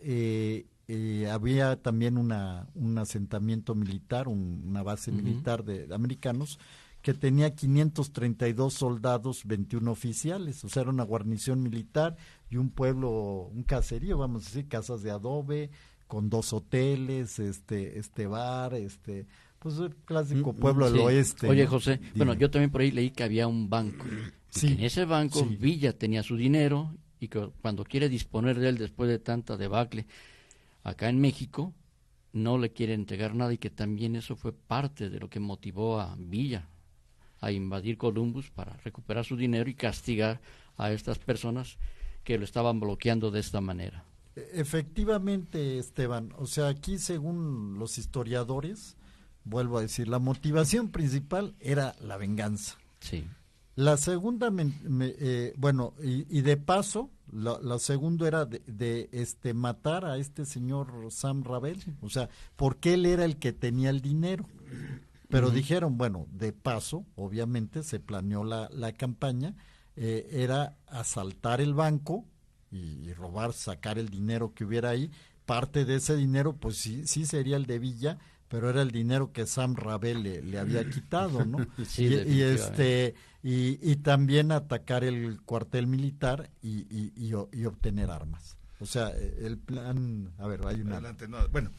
había también un asentamiento militar, una base militar de americanos, que tenía 532 soldados, 21 oficiales, o sea, era una guarnición militar y un pueblo, un caserío, vamos a decir, casas de adobe, con 2 hoteles, bar, pues el clásico pueblo del oeste. Oye, ¿no? José, Dime. Bueno, yo también por ahí leí que había un banco, Sí, que en ese banco sí. Villa tenía su dinero, y que cuando quiere disponer de él después de tanta debacle acá en México, no le quiere entregar nada, y que también eso fue parte de lo que motivó a Villa a invadir Columbus para recuperar su dinero y castigar a estas personas que lo estaban bloqueando de esta manera. Efectivamente, Esteban, o sea, aquí según los historiadores, vuelvo a decir, la motivación principal era la venganza. Sí. La segunda, bueno, y de paso, la segunda era de matar a este señor Sam Ravel, o sea, porque él era el que tenía el dinero. Pero dijeron, bueno, de paso, obviamente se planeó la campaña, era asaltar el banco y robar, sacar el dinero que hubiera ahí. Parte de ese dinero, pues sí sería el de Villa, pero era el dinero que Sam Ravel le había quitado, ¿no? Sí, y también atacar el cuartel militar y obtener armas. O sea, el plan, a ver, hay una... Adelante, no, bueno,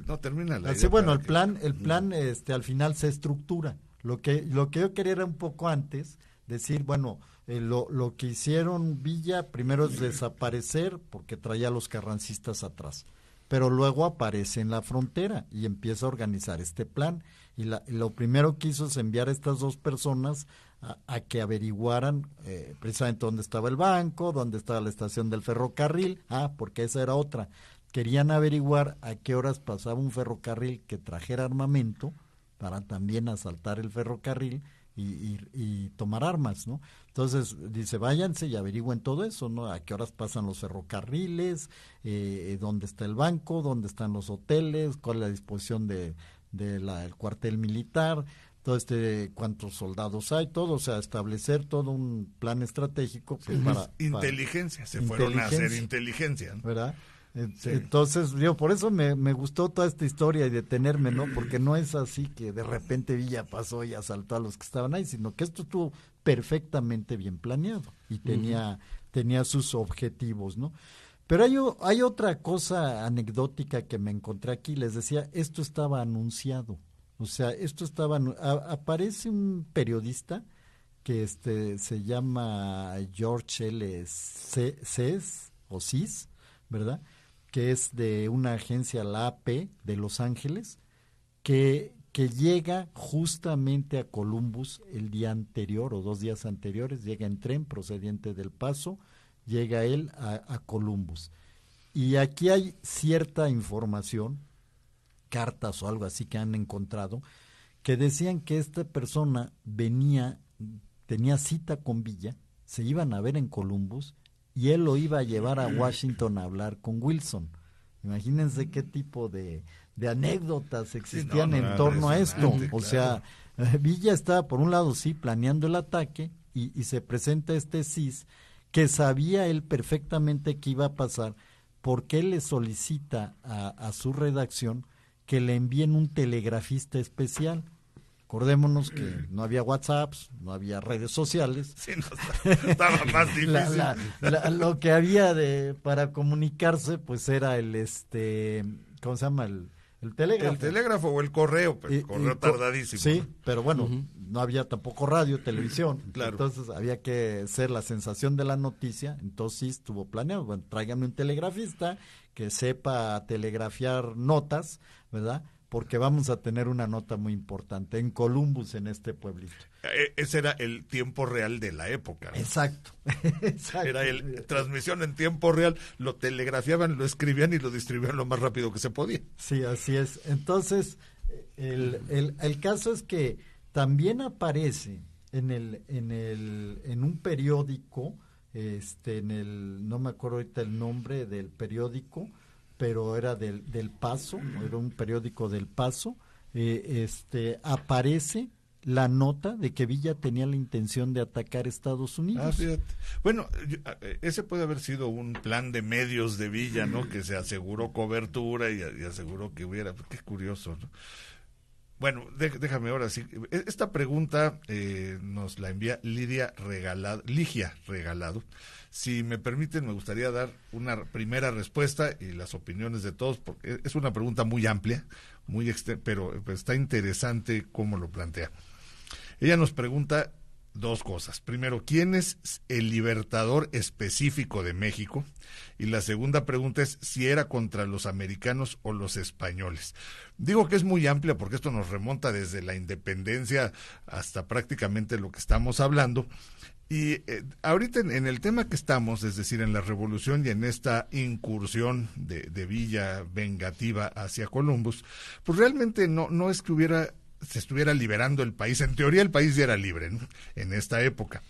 no termina la Así, idea bueno, para el plan al final se estructura. Lo que yo quería era un poco antes decir, bueno, lo que hicieron Villa primero es desaparecer porque traía a los carrancistas atrás, pero luego aparece en la frontera y empieza a organizar este plan, y lo primero que hizo es enviar a estas 2 personas a que averiguaran precisamente dónde estaba el banco, dónde estaba la estación del ferrocarril, porque esa era otra. Querían averiguar a qué horas pasaba un ferrocarril que trajera armamento para también asaltar el ferrocarril y tomar armas, ¿no? Entonces dice, váyanse y averigüen todo eso, ¿no? A qué horas pasan los ferrocarriles, dónde está el banco, dónde están los hoteles, cuál es la disposición del cuartel militar, cuántos soldados hay, todo, o sea, establecer todo un plan estratégico pues, para inteligencia, se fueron a hacer inteligencia, ¿no? ¿Verdad? Sí. Entonces, por eso me gustó toda esta historia y detenerme, ¿no? Porque no es así que de repente Villa pasó y asaltó a los que estaban ahí, sino que esto estuvo perfectamente bien planeado y tenía sus objetivos, ¿no? Pero hay otra cosa anecdótica que me encontré aquí, les decía, esto estaba anunciado, o sea, aparece un periodista que se llama George L. Cis, ¿verdad?, que es de una agencia, la AP, de Los Ángeles, que llega justamente a Columbus el día anterior o 2 días anteriores, llega en tren procedente del Paso, llega él a Columbus. Y aquí hay cierta información, cartas o algo así que han encontrado, que decían que esta persona tenía cita con Villa, se iban a ver en Columbus, y él lo iba a llevar a Washington a hablar con Wilson. Imagínense qué tipo de anécdotas existían en torno a esto. O sea, Villa estaba por un lado sí planeando el ataque y se presenta Cis, que sabía él perfectamente que iba a pasar, porque él le solicita a su redacción que le envíen un telegrafista especial. Acordémonos que no había WhatsApps, no había redes sociales. Sí, estaba más difícil. Lo que había para comunicarse, pues era ¿cómo se llama? El telégrafo. El telégrafo o el correo, pero el correo tardadísimo. Sí, pero bueno, no había tampoco radio, televisión. Claro. Entonces había que ser la sensación de la noticia. Entonces sí estuvo planeado. Bueno, tráigame un telegrafista que sepa telegrafiar notas, ¿verdad?, porque vamos a tener una nota muy importante en Columbus, en este pueblito. Ese era el tiempo real de la época, ¿no? Exacto. Era transmisión en tiempo real, lo telegrafiaban, lo escribían y lo distribuían lo más rápido que se podía. Sí, así es. Entonces, el caso es que también aparece en un periódico, no me acuerdo ahorita el nombre del periódico, pero era del Paso, era un periódico del Paso, aparece la nota de que Villa tenía la intención de atacar Estados Unidos. Fíjate. Bueno, ese puede haber sido un plan de medios de Villa, ¿no?, que se aseguró cobertura y aseguró que hubiera, qué curioso, ¿no? Bueno, déjame ahora sí. Esta pregunta nos la envía Ligia Regalado. Si me permiten, me gustaría dar una primera respuesta y las opiniones de todos, porque es una pregunta muy amplia, pero está interesante cómo lo plantea. Ella nos pregunta 2 cosas. Primero, ¿quién es el libertador específico de México? Y la segunda pregunta es si era contra los americanos o los españoles. Digo que es muy amplia porque esto nos remonta desde la independencia hasta prácticamente lo que estamos hablando. Y ahorita en el tema que estamos, es decir, en la revolución y en esta incursión de Villa vengativa hacia Columbus, pues realmente no es que se estuviera liberando el país. En teoría el país ya era libre, ¿no?, en esta época.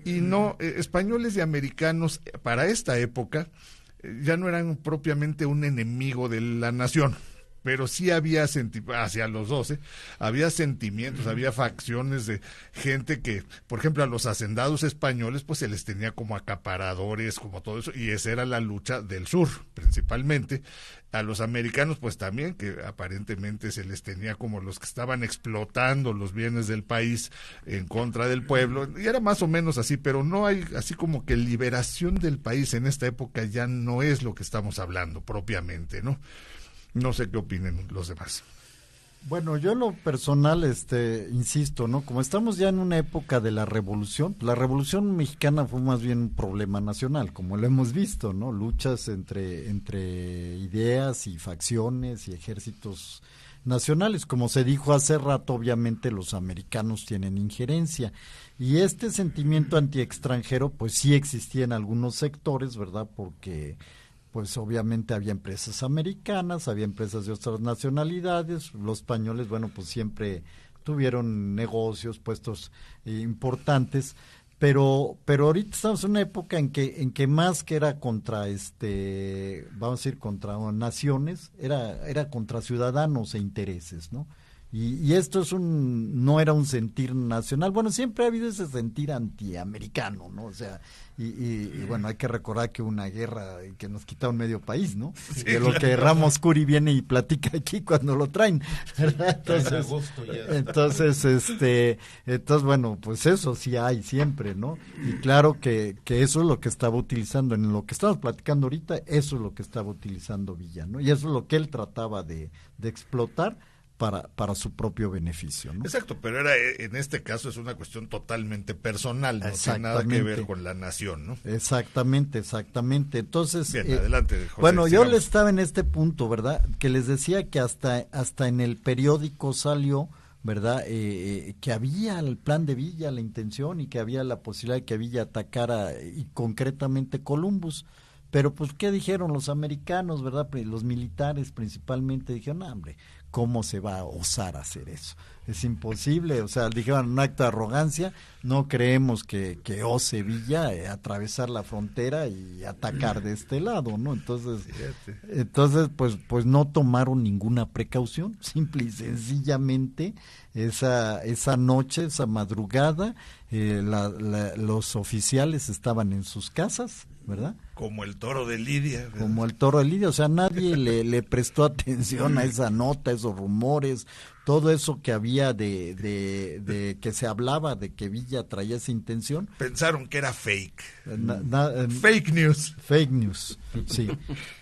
Y españoles y americanos para esta época ya no eran propiamente un enemigo de la nación, pero sí había hacia los 12, había sentimientos, había facciones de gente que, por ejemplo, a los hacendados españoles, pues se les tenía como acaparadores, como todo eso, y esa era la lucha del sur, principalmente. A los americanos, pues también, que aparentemente se les tenía como los que estaban explotando los bienes del país en contra del pueblo, y era más o menos así, pero no hay, así como que liberación del país en esta época ya no es lo que estamos hablando propiamente, ¿no? No sé qué opinen los demás. Bueno, yo en lo personal, insisto, ¿no? Como estamos ya en una época de la revolución mexicana fue más bien un problema nacional, como lo hemos visto, ¿no? Luchas entre ideas y facciones y ejércitos nacionales. Como se dijo hace rato, obviamente los americanos tienen injerencia. Y este sentimiento antiextranjero, pues sí existía en algunos sectores, ¿verdad? Porque pues obviamente había empresas americanas, había empresas de otras nacionalidades, los españoles, bueno, pues siempre tuvieron negocios, puestos importantes, pero ahorita estamos en una época en que más que era contra vamos a decir contra naciones, era contra ciudadanos e intereses, ¿no? Y esto no era un sentir nacional. Bueno, siempre ha habido ese sentir antiamericano, ¿no? O sea, y bueno, hay que recordar que una guerra que nos quitaron medio país, ¿no? Sí, de lo que Ramos Curi viene y platica aquí cuando lo traen, ¿verdad? Entonces, bueno, pues eso sí hay siempre, ¿no? Y claro que eso es lo que estaba utilizando, en lo que estamos platicando ahorita, eso es lo que estaba utilizando Villa, ¿no? Y eso es lo que él trataba de explotar para su propio beneficio, ¿no? Exacto, pero en este caso es una cuestión totalmente personal, no tiene nada que ver con la nación, ¿no? Exactamente. Entonces, bien, adelante, José, bueno, sigamos. yo le estaba en este punto, ¿verdad? Que les decía que hasta en el periódico salió, ¿verdad? Que había el plan de Villa, la intención, y que había la posibilidad de que Villa atacara, y concretamente Columbus. Pero pues, ¿qué dijeron los americanos, verdad? Los militares principalmente dijeron, hombre, ¿cómo se va a osar hacer eso? Es imposible, o sea, dijeron un acto de arrogancia, no creemos que ose Villa atravesar la frontera y atacar de este lado, ¿no? Entonces pues no tomaron ninguna precaución, simple y sencillamente esa noche, esa madrugada, los oficiales estaban en sus casas, ¿verdad? Como el toro de Lidia. ¿verdad? Como el toro de Lidia, o sea, nadie le prestó atención a esa nota, esos rumores, todo eso que había de que se hablaba de que Villa traía esa intención. Pensaron que era fake. Fake news. Fake news, sí.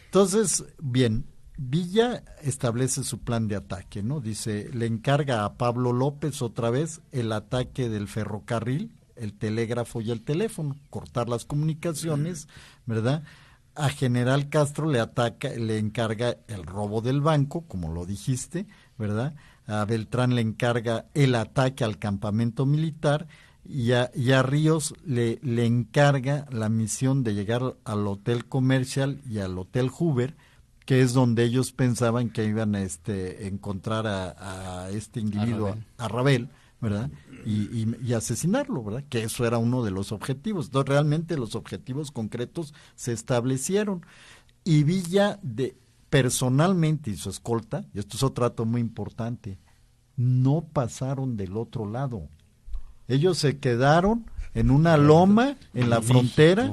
Entonces, bien, Villa establece su plan de ataque, ¿no? Dice, le encarga a Pablo López otra vez el ataque del ferrocarril, el telégrafo y el teléfono, cortar las comunicaciones, ¿verdad? A General Castro le encarga el robo del banco, como lo dijiste, ¿verdad? A Beltrán le encarga el ataque al campamento militar y a Ríos le encarga la misión de llegar al Hotel Comercial y al Hotel Hoover, que es donde ellos pensaban que iban a encontrar a este individuo, a Ravel, ¿verdad? Y asesinarlo, ¿verdad? Que eso era uno de los objetivos. Entonces, realmente los objetivos concretos se establecieron. Y Villa, personalmente, y su escolta, y esto es otro dato muy importante, no pasaron del otro lado. Ellos se quedaron en una loma en la frontera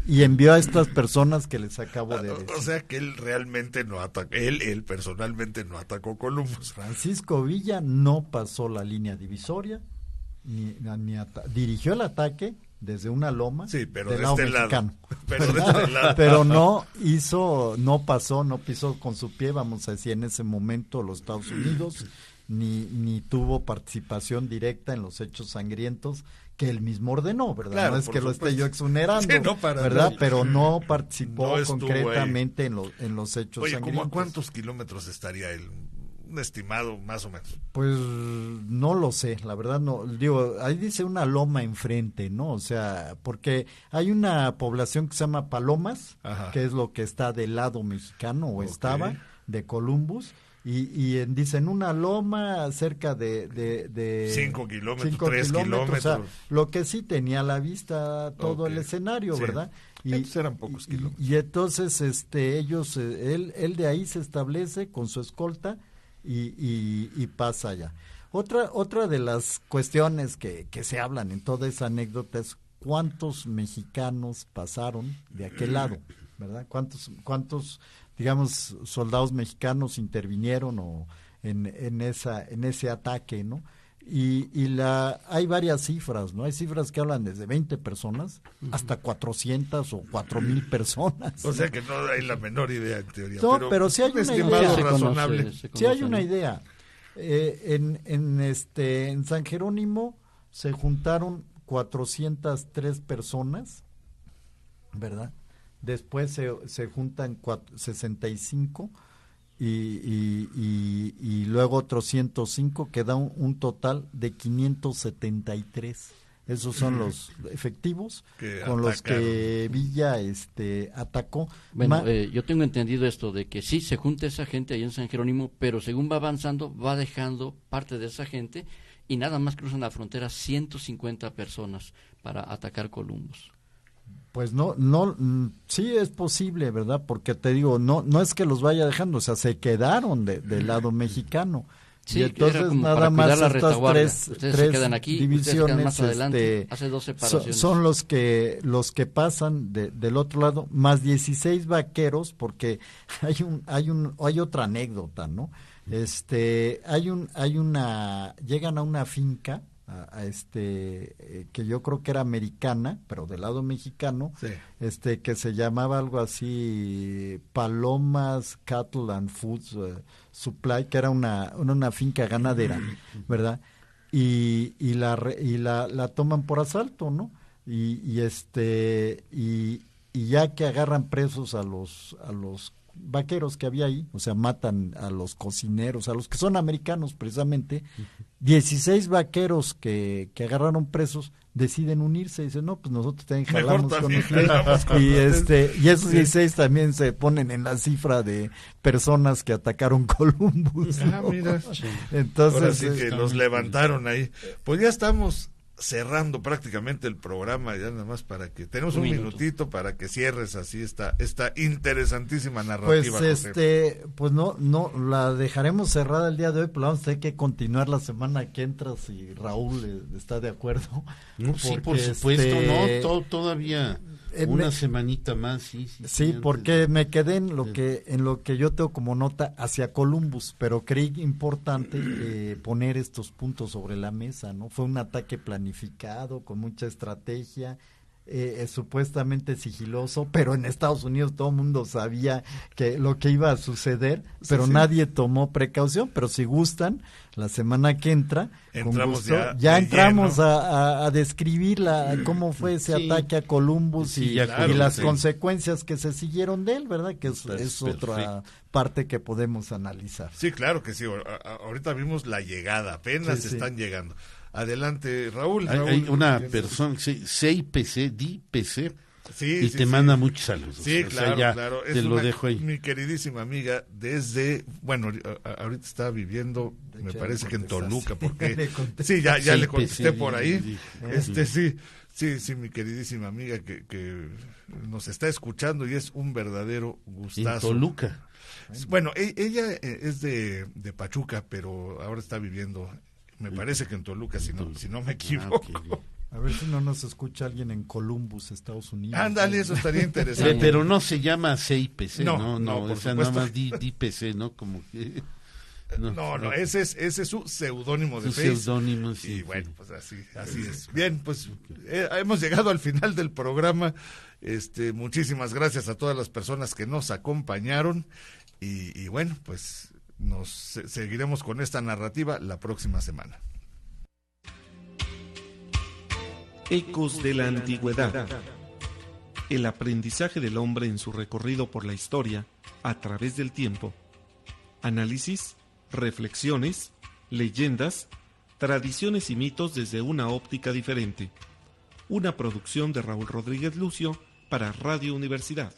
y envió a estas personas que les acabo de decir. O sea que él realmente no atacó, él personalmente no atacó Columbus. Francisco Villa no pasó la línea divisoria, dirigió el ataque desde una loma, sí, pero del de lado este mexicano, lado. Pero no pisó con su pie, vamos a decir, en ese momento los Estados Unidos, ni tuvo participación directa en los hechos sangrientos que él mismo ordenó, ¿verdad? Claro, no es que supuesto. lo esté yo exonerando, Sí, no, ¿verdad? no. Pero no participó No concretamente en los hechos Oye, sangrientos. ¿cómo a cuántos kilómetros estaría él? Un estimado, más o menos. Pues no lo sé, la verdad no, digo, ahí dice una loma enfrente, ¿no? O sea, porque hay una población que se llama Palomas, Ajá. que es lo que está del lado mexicano, o estaba, de Columbus, y dicen una loma cerca de 5 kilómetros, 3 kilómetros. O sea, lo que sí tenía a la vista todo el escenario, sí. ¿verdad? Y entonces eran pocos kilómetros. Y entonces él de ahí se establece con su escolta y pasa allá. Otra de las cuestiones que se hablan en toda esa anécdota es cuántos mexicanos pasaron de aquel lado, ¿verdad? Cuántos digamos soldados mexicanos intervinieron o en ese ataque, ¿no? Y hay varias cifras, ¿no? Hay cifras que hablan desde 20 personas hasta 400 o 4,000 personas. O sea que no hay la menor idea en teoría. No, pero sí hay una estimado idea. razonable. Sí hay una idea. En San Jerónimo se juntaron 403 personas, ¿verdad? Después se juntan 65 y luego otros 105, que da un total de 573. Esos son los efectivos con los que Villa atacó. Bueno, yo tengo entendido esto de que sí se junta esa gente ahí en San Jerónimo, pero según va avanzando va dejando parte de esa gente y nada más cruzan la frontera 150 personas para atacar Columbus. Pues no, sí es posible, ¿verdad? Porque te digo, no es que los vaya dejando, o sea, se quedaron del lado mexicano. Sí, y entonces era como nada para más cuidar la estas retaguardia. tres Ustedes se quedan aquí, ustedes se quedan divisiones más adelante, hace 2 separaciones. son los que pasan del otro lado, más 16 vaqueros, porque hay otra anécdota, ¿no? Llegan a una finca que yo creo que era americana, pero del lado mexicano, sí. Que se llamaba algo así Palomas Cattle and Foods Supply, que era una finca ganadera, ¿verdad? Y la toman por asalto, ¿no? Y ya que agarran presos a los vaqueros que había ahí, o sea, matan a los cocineros, a los que son americanos precisamente, 16 vaqueros que agarraron presos deciden unirse, dicen, no, pues nosotros también jalamos con ustedes. Y esos 16 también se ponen en la cifra de personas que atacaron Columbus, ¿no? Mira. Entonces, ahora sí que los levantaron ahí. Pues ya estamos cerrando prácticamente el programa, ya nada más para que tenemos un minutito para que cierres así esta interesantísima narrativa. Pues no la dejaremos cerrada el día de hoy, pero vamos a tener que continuar la semana que entra si Raúl está de acuerdo. No, sí, por supuesto, todavía una semanita más, sí, porque me quedé en lo que yo tengo como nota hacia Columbus, pero creí importante poner estos puntos sobre la mesa, ¿no? Fue un ataque planificado, con mucha estrategia, supuestamente sigiloso, pero en Estados Unidos todo el mundo sabía que lo que iba a suceder, pero nadie tomó precaución. Pero si gustan, la semana que entra, entramos ya entramos a describir cómo fue ese ataque a Columbus y las consecuencias que se siguieron de él, ¿verdad? Que es otra parte que podemos analizar. Sí, claro que sí. Ahorita vimos la llegada, apenas están llegando. Adelante, Raúl. Hay una persona, CIPC, DIPC, y te manda muchos saludos. Sí, claro. Te lo dejo ahí. Mi queridísima amiga, ahorita está viviendo, me parece que en Toluca, porque ya le contesté por ahí. Sí, mi queridísima amiga que nos está escuchando y es un verdadero gustazo. En Toluca. Bueno, ella es de Pachuca, pero ahora está viviendo, me parece que en Toluca, si no me equivoco. A ver si no nos escucha alguien en Columbus, Estados Unidos. Ándale, eso estaría interesante. Pero no se llama CIPC, no, por sea, nada más DPC, ¿no? Como que... No, ese es su seudónimo de Facebook. Seudónimo, sí. Y bueno, pues así es. Bien, pues hemos llegado al final del programa. Muchísimas gracias a todas las personas que nos acompañaron y bueno, pues seguiremos con esta narrativa la próxima semana. Ecos de la Antigüedad. El aprendizaje del hombre en su recorrido por la historia a través del tiempo. Análisis, reflexiones, leyendas, tradiciones y mitos desde una óptica diferente. Una producción de Raúl Rodríguez Lucio para Radio Universidad.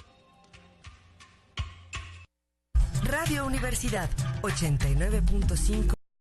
Radio Universidad 89.5